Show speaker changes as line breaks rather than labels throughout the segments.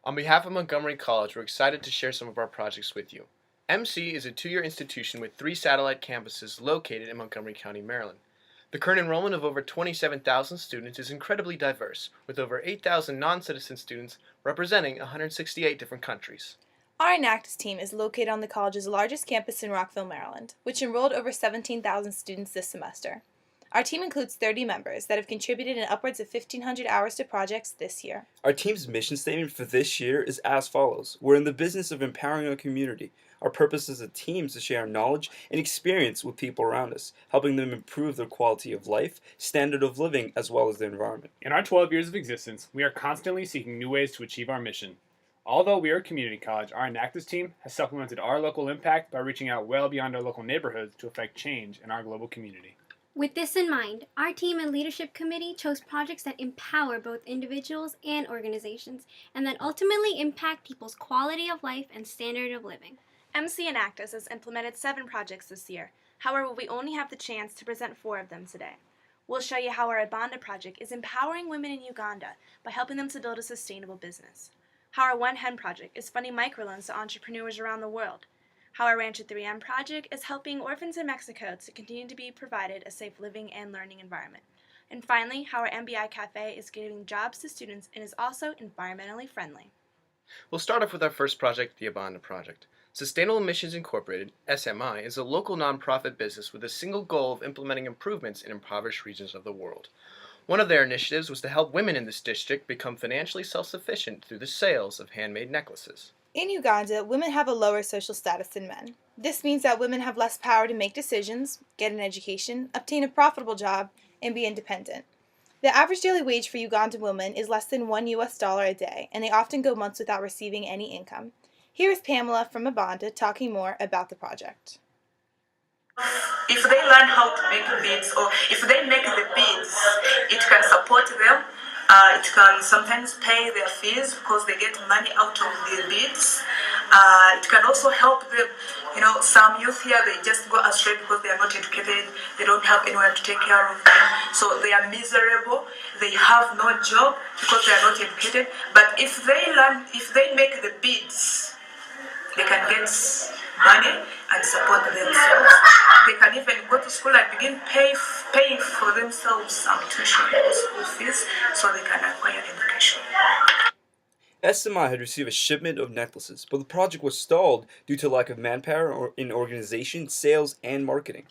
On behalf of Montgomery College, we're excited to share some of our projects with you. MC is a two-year institution with 3 satellite campuses located in Montgomery County, Maryland. The current enrollment of over 27,000 students is incredibly diverse, with over 8,000 non-citizen students representing 168 different countries.
Our Enactus team is located on the college's largest campus in Rockville, Maryland, which enrolled over 17,000 students this semester. Our team includes 30 members that have contributed in upwards of 1,500 hours to projects this year.
Our team's mission statement for this year is as follows. We're in the business of empowering our community. Our purpose as a team is to share our knowledge and experience with people around us, helping them improve their quality of life, standard of living, as well as their environment.
In our 12 years of existence, we are constantly seeking new ways to achieve our mission. Although we are a community college, our Enactus team has supplemented our local impact by reaching out well beyond our local neighborhoods to affect change in our global community.
With this in mind, our team and leadership committee chose projects that empower both individuals and organizations, and that ultimately impact people's quality of life and standard of living.
MC Enactus has implemented 7 projects this year. However, we only have the chance to present 4 of them today. We'll show you how our Ibanda project is empowering women in Uganda by helping them to build a sustainable business. How our One Hen project is funding microloans to entrepreneurs around the world. How our Rancho 3M project is helping orphans in Mexico to continue to be provided a safe living and learning environment. And finally, how our MBI Cafe is giving jobs to students and is also environmentally friendly.
We'll start off with our first project, the Ibanda Project. Sustainable Missions Incorporated, SMI, is a local nonprofit business with a single goal of implementing improvements in impoverished regions of the world. One of their initiatives was to help women in this district become financially self-sufficient through the sales of handmade necklaces.
In Uganda, women have a lower social status than men. This means that women have less power to make decisions, get an education, obtain a profitable job, and be independent. The average daily wage for Ugandan women is less than $1 a day, and they often go months without receiving any income. Here is Pamela from Ibanda talking more about the project.
If they learn how to make beads, or if they make the beads, it can support them. It can sometimes pay their fees because they get money out of the beads. It can also help them. Some youth here, they just go astray because they are not educated. They don't have anyone to take care of them. So they are miserable. They have no job because they are not educated. But if they make the beads, they can get money and support themselves. They can even go to school and begin paying for themselves some tuition or school fees so they can acquire education.
SMI had received a shipment of necklaces, but the project was stalled due to lack of manpower in organization, sales, and marketing.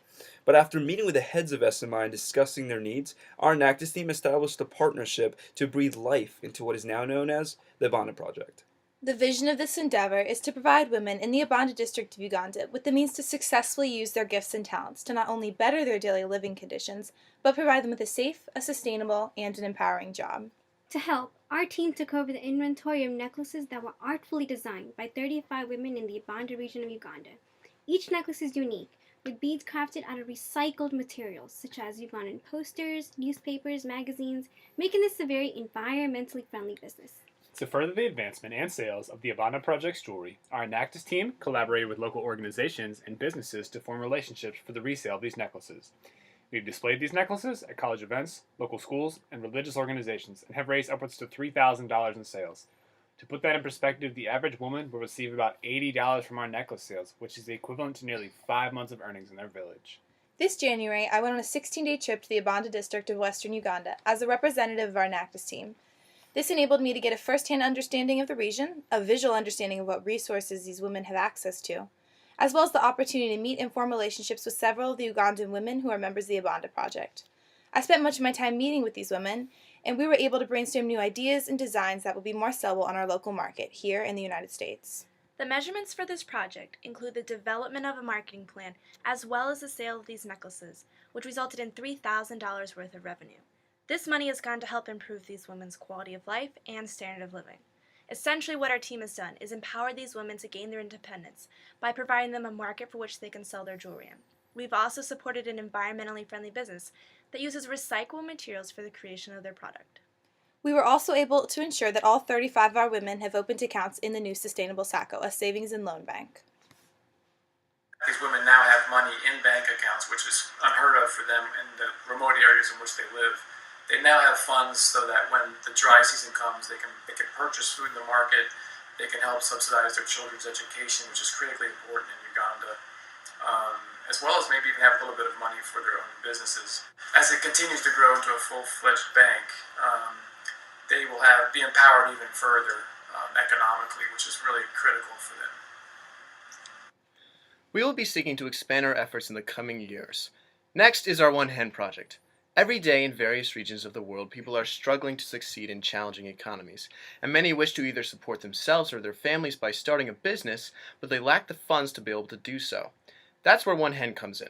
But after meeting with the heads of SMI and discussing their needs, our Enactus team established a partnership to breathe life into what is now known as the Ibanda Project.
The vision of this endeavor is to provide women in the Ibanda district of Uganda with the means to successfully use their gifts and talents to not only better their daily living conditions, but provide them with a safe, a sustainable, and an empowering job.
To help, our team took over the inventory of necklaces that were artfully designed by 35 women in the Ibanda region of Uganda. Each necklace is unique, with beads crafted out of recycled materials such as Ugandan posters, newspapers, magazines, making this a very environmentally friendly business.
To further the advancement and sales of the Ibanda Project's jewelry, our Enactus team collaborated with local organizations and businesses to form relationships for the resale of these necklaces. We've displayed these necklaces at college events, local schools, and religious organizations, and have raised upwards to $3,000 in sales. To put that in perspective, the average woman will receive about $80 from our necklace sales, which is the equivalent to nearly 5 months of earnings in their village.
This January, I went on a 16-day trip to the Ibanda district of western Uganda as a representative of our Enactus team. This enabled me to get a first-hand understanding of the region, a visual understanding of what resources these women have access to, as well as the opportunity to meet and form relationships with several of the Ugandan women who are members of the Ibanda Project. I spent much of my time meeting with these women, and we were able to brainstorm new ideas and designs that will be more sellable on our local market here in the United States.
The measurements for this project include the development of a marketing plan as well as the sale of these necklaces, which resulted in $3,000 worth of revenue. This money has gone to help improve these women's quality of life and standard of living. Essentially, what our team has done is empower these women to gain their independence by providing them a market for which they can sell their jewelry in. We've also supported an environmentally friendly business that uses recyclable materials for the creation of their product.
We were also able to ensure that all 35 of our women have opened accounts in the new Sustainable SACCO, a savings and loan bank.
These women now have money in bank accounts, which is unheard of for them in the remote areas in which they live. They now have funds so that when the dry season comes, they can purchase food in the market. They can help subsidize their children's education, which is critically important in Uganda, as well as maybe even have a little bit of money for their own businesses. As it continues to grow into a full-fledged bank, they will be empowered even further economically, which is really critical for them.
We will be seeking to expand our efforts in the coming years. Next is our One Hen project. Every day in various regions of the world, people are struggling to succeed in challenging economies, and many wish to either support themselves or their families by starting a business, but they lack the funds to be able to do so. That's where One Hen comes in.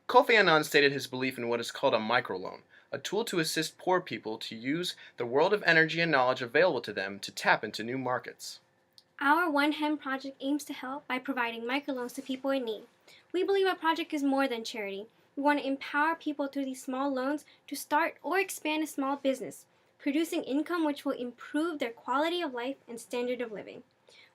Kofi Annan stated his belief in what is called a microloan, a tool to assist poor people to use the world of energy and knowledge available to them to tap into new markets.
Our One Hen project aims to help by providing microloans to people in need. We believe our project is more than charity. We want to empower people through these small loans to start or expand a small business, producing income which will improve their quality of life and standard of living.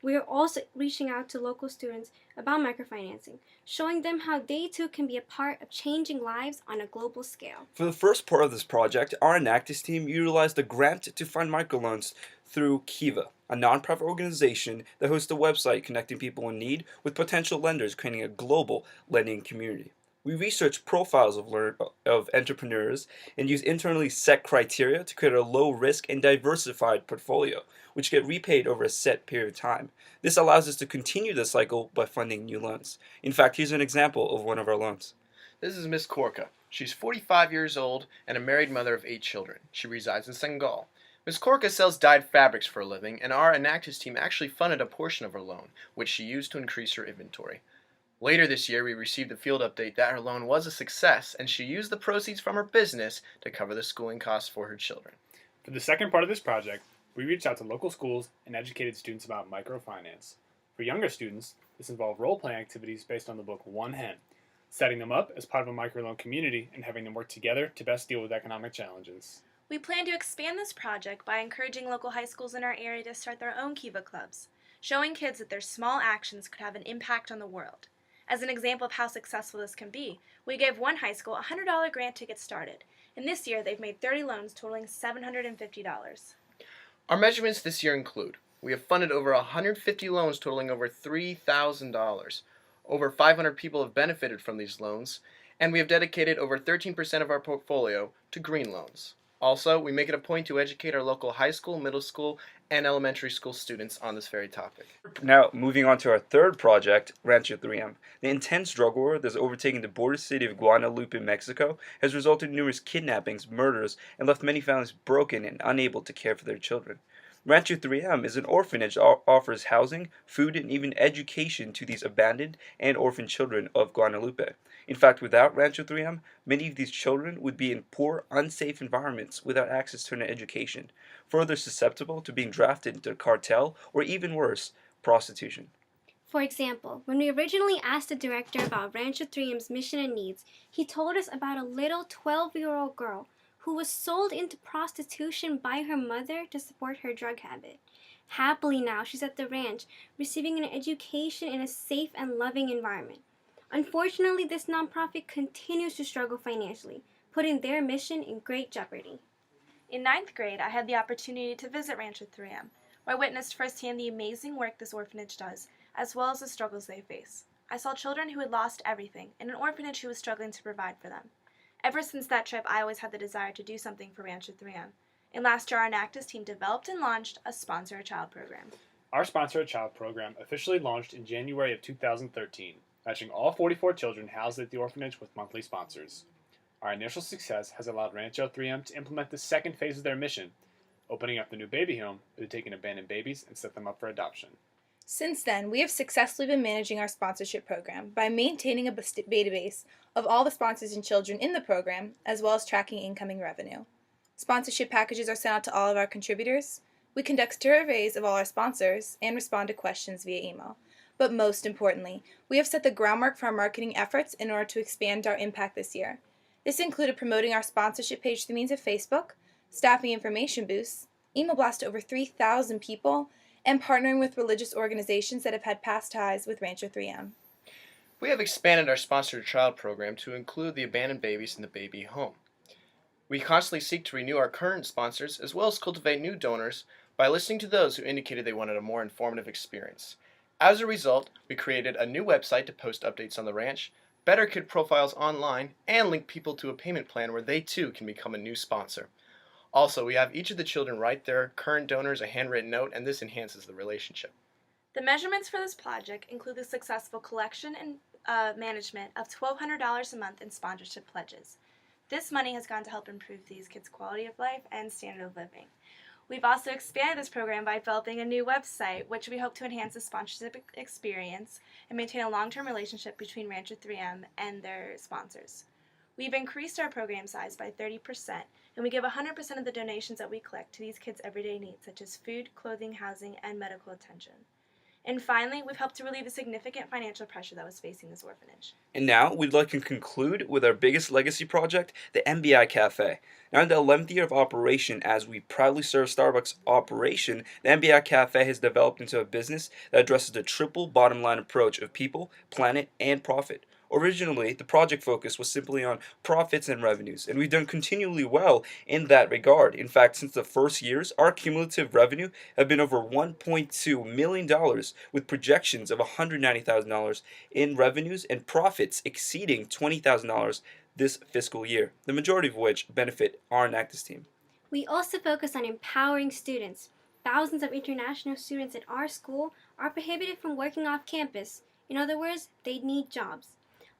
We are also reaching out to local students about microfinancing, showing them how they too can be a part of changing lives on a global scale.
For the first part of this project, our Enactus team utilized a grant to fund microloans through Kiva, a nonprofit organization that hosts a website connecting people in need with potential lenders, creating a global lending community. We research profiles of entrepreneurs and use internally set criteria to create a low-risk and diversified portfolio, which get repaid over a set period of time. This allows us to continue the cycle by funding new loans. In fact, here's an example of one of our loans.
This is Miss Korka. She's 45 years old and a married mother of 8 children. She resides in Senegal. Ms. Korka sells dyed fabrics for a living, and our Enactus team actually funded a portion of her loan, which she used to increase her inventory. Later this year, we received a field update that her loan was a success, and she used the proceeds from her business to cover the schooling costs for her children.
For the second part of this project, we reached out to local schools and educated students about microfinance. For younger students, this involved role-playing activities based on the book One Hen, setting them up as part of a microloan community and having them work together to best deal with economic challenges.
We plan to expand this project by encouraging local high schools in our area to start their own Kiva clubs, showing kids that their small actions could have an impact on the world. As an example of how successful this can be, we gave one high school a $100 grant to get started, and this year they've made 30 loans totaling $750.
Our measurements this year include: we have funded over 150 loans totaling over $3,000. Over 500 people have benefited from these loans, and we have dedicated over 13% of our portfolio to green loans. Also, we make it a point to educate our local high school, middle school, and elementary school students on this very topic.
Now, moving on to our third project, Rancho 3M. The intense drug war that has overtaken the border city of Guadalupe, Mexico, has resulted in numerous kidnappings, murders, and left many families broken and unable to care for their children. Rancho 3M is an orphanage that offers housing, food, and even education to these abandoned and orphaned children of Guadalupe. In fact, without Rancho 3M, many of these children would be in poor, unsafe environments without access to an education, further susceptible to being drafted into a cartel or, even worse, prostitution.
For example, when we originally asked the director about Rancho 3M's mission and needs, he told us about a little 12-year-old girl who was sold into prostitution by her mother to support her drug habit. Happily now, she's at the ranch, receiving an education in a safe and loving environment. Unfortunately, this nonprofit continues to struggle financially, putting their mission in great jeopardy.
In 9th grade, I had the opportunity to visit Rancho 3M, where I witnessed firsthand the amazing work this orphanage does, as well as the struggles they face. I saw children who had lost everything, and an orphanage who was struggling to provide for them. Ever since that trip, I always had the desire to do something for Rancho 3M. And last year, our Enactus team developed and launched a Sponsor a Child program.
Our Sponsor a Child program officially launched in January of 2013, matching all 44 children housed at the orphanage with monthly sponsors. Our initial success has allowed Rancho 3M to implement the second phase of their mission, opening up the new baby home where they take in abandoned babies and set them up for adoption.
Since then, we have successfully been managing our sponsorship program by maintaining a database of all the sponsors and children in the program, as well as tracking incoming revenue. Sponsorship packages are sent out to all of our contributors. We conduct surveys of all our sponsors and respond to questions via email. But most importantly, we have set the groundwork for our marketing efforts in order to expand our impact this year. This included promoting our sponsorship page through means of Facebook, staffing information booths, email blast to over 3,000 people, and partnering with religious organizations that have had past ties with Rancho 3M.
We have expanded our Sponsor a Child program to include the abandoned babies in the baby home. We constantly seek to renew our current sponsors as well as cultivate new donors by listening to those who indicated they wanted a more informative experience. As a result, we created a new website to post updates on the ranch, better kid profiles online, and link people to a payment plan where they too can become a new sponsor. Also, we have each of the children write their current donors a handwritten note, and this enhances the relationship.
The measurements for this project include the successful collection and management of $1,200 a month in sponsorship pledges. This money has gone to help improve these kids' quality of life and standard of living. We've also expanded this program by developing a new website, which we hope to enhance the sponsorship experience and maintain a long-term relationship between Rancher 3M and their sponsors. We've increased our program size by 30%, and we give 100% of the donations that we collect to these kids' everyday needs, such as food, clothing, housing, and medical attention. And finally, we've helped to relieve the significant financial pressure that was facing this orphanage.
And now, we'd like to conclude with our biggest legacy project, the MBI Cafe. Now in the 11th year of operation, as we proudly serve Starbucks operation, the MBI Cafe has developed into a business that addresses the triple bottom line approach of people, planet, and profit. Originally, the project focus was simply on profits and revenues, and we've done continually well in that regard. In fact, since the first years, our cumulative revenue have been over $1.2 million, with projections of $190,000 in revenues and profits exceeding $20,000 this fiscal year, the majority of which benefit our Enactus team.
We also focus on empowering students. Thousands of international students at our school are prohibited from working off campus. In other words, they need jobs.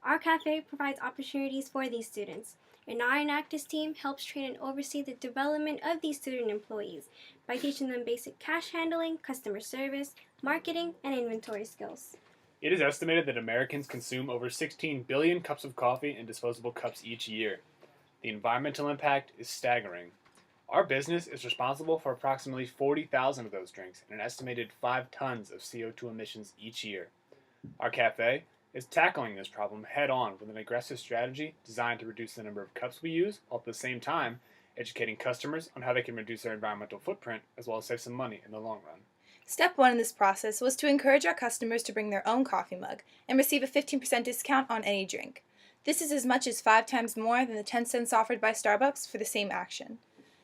Our cafe provides opportunities for these students, and our Enactus team helps train and oversee the development of these student employees by teaching them basic cash handling, customer service, marketing, and inventory skills.
It is estimated that Americans consume over 16 billion cups of coffee in disposable cups each year. The environmental impact is staggering. Our business is responsible for approximately 40,000 of those drinks and an estimated 5 tons of CO2 emissions each year. Our cafe is tackling this problem head-on with an aggressive strategy designed to reduce the number of cups we use, while at the same time educating customers on how they can reduce their environmental footprint as well as save some money in the long run.
Step 1 in this process was to encourage our customers to bring their own coffee mug and receive a 15% discount on any drink. This is as much as 5 times more than the 10 cents offered by Starbucks for the same action.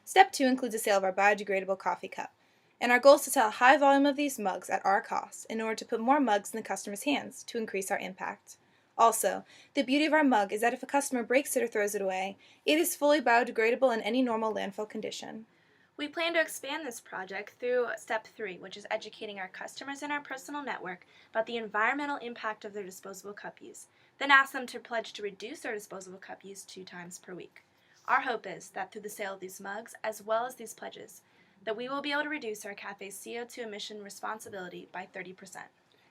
Step 2 includes the sale of our biodegradable coffee cup, and our goal is to sell a high volume of these mugs at our cost in order to put more mugs in the customer's hands to increase our impact. Also, the beauty of our mug is that if a customer breaks it or throws it away, it is fully biodegradable in any normal landfill condition.
We plan to expand this project through Step 3, which is educating our customers in our personal network about the environmental impact of their disposable cup use, then ask them to pledge to reduce their disposable cup use 2 times per week. Our hope is that through the sale of these mugs, as well as these pledges, that we will be able to reduce our cafe's CO2 emission responsibility by 30%.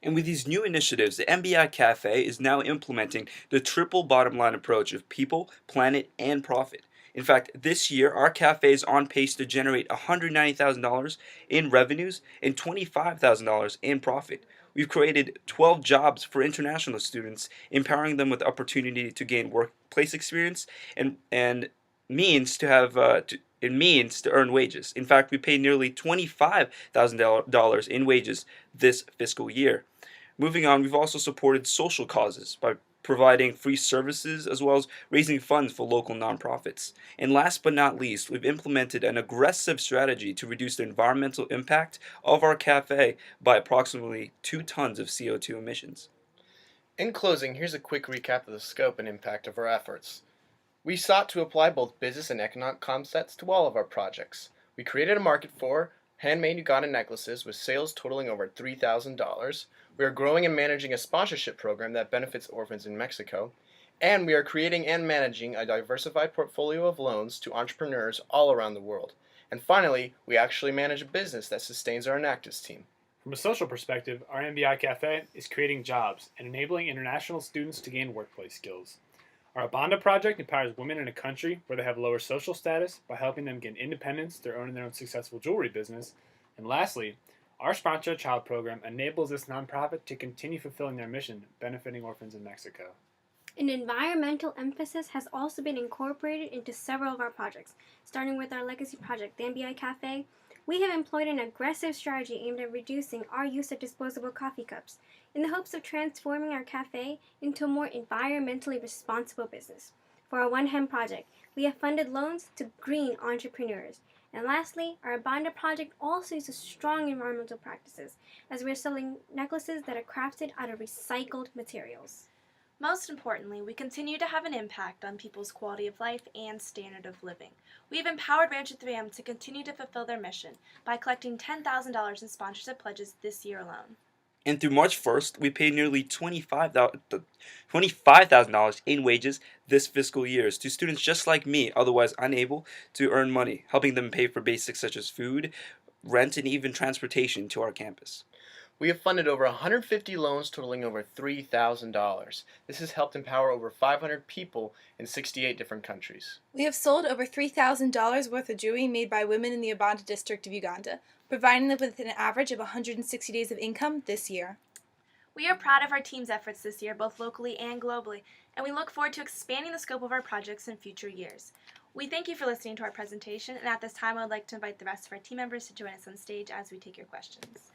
And with these new initiatives, the MBI Cafe is now implementing the triple bottom line approach of people, planet, and profit. In fact, this year, our cafe is on pace to generate $190,000 in revenues and $25,000 in profit. We've created 12 jobs for international students, empowering them with the opportunity to gain workplace experience and means to earn wages. In fact, we pay nearly $25,000 in wages this fiscal year. Moving on, we've also supported social causes by providing free services as well as raising funds for local nonprofits. And last but not least, we've implemented an aggressive strategy to reduce the environmental impact of our cafe by approximately 2 tons of CO2 emissions.
In closing, here's a quick recap of the scope and impact of our efforts. We sought to apply both business and economic concepts to all of our projects. We created a market for handmade Ugandan necklaces with sales totaling over $3,000. We are growing and managing a sponsorship program that benefits orphans in Mexico. And we are creating and managing a diversified portfolio of loans to entrepreneurs all around the world. And finally, we actually manage a business that sustains our Enactus team.
From a social perspective, our MBI Cafe is creating jobs and enabling international students to gain workplace skills. Our Abanda project empowers women in a country where they have lower social status by helping them gain independence through owning their own successful jewelry business. And lastly, our Sponsor a Child program enables this nonprofit to continue fulfilling their mission, benefiting orphans in Mexico.
An environmental emphasis has also been incorporated into several of our projects. Starting with our legacy project, the MBI Cafe, we have employed an aggressive strategy aimed at reducing our use of disposable coffee cups in the hopes of transforming our cafe into a more environmentally responsible business. For our One Hem project, we have funded loans to green entrepreneurs. And lastly, our Abanda project also uses strong environmental practices, as we are selling necklaces that are crafted out of recycled materials.
Most importantly, we continue to have an impact on people's quality of life and standard of living. We have empowered Rancho 3M to continue to fulfill their mission by collecting $10,000 in sponsorship pledges this year alone.
And through March 1st, we paid nearly $25,000 in wages this fiscal year to students just like me, otherwise unable to earn money, helping them pay for basics such as food, rent, and even transportation to our campus.
We have funded over 150 loans totaling over $3,000. This has helped empower over 500 people in 68 different countries.
We have sold over $3,000 worth of jewelry made by women in the Abanda district of Uganda, providing them with an average of 160 days of income this year.
We are proud of our team's efforts this year, both locally and globally, and we look forward to expanding the scope of our projects in future years. We thank you for listening to our presentation, and at this time I would like to invite the rest of our team members to join us on stage as we take your questions.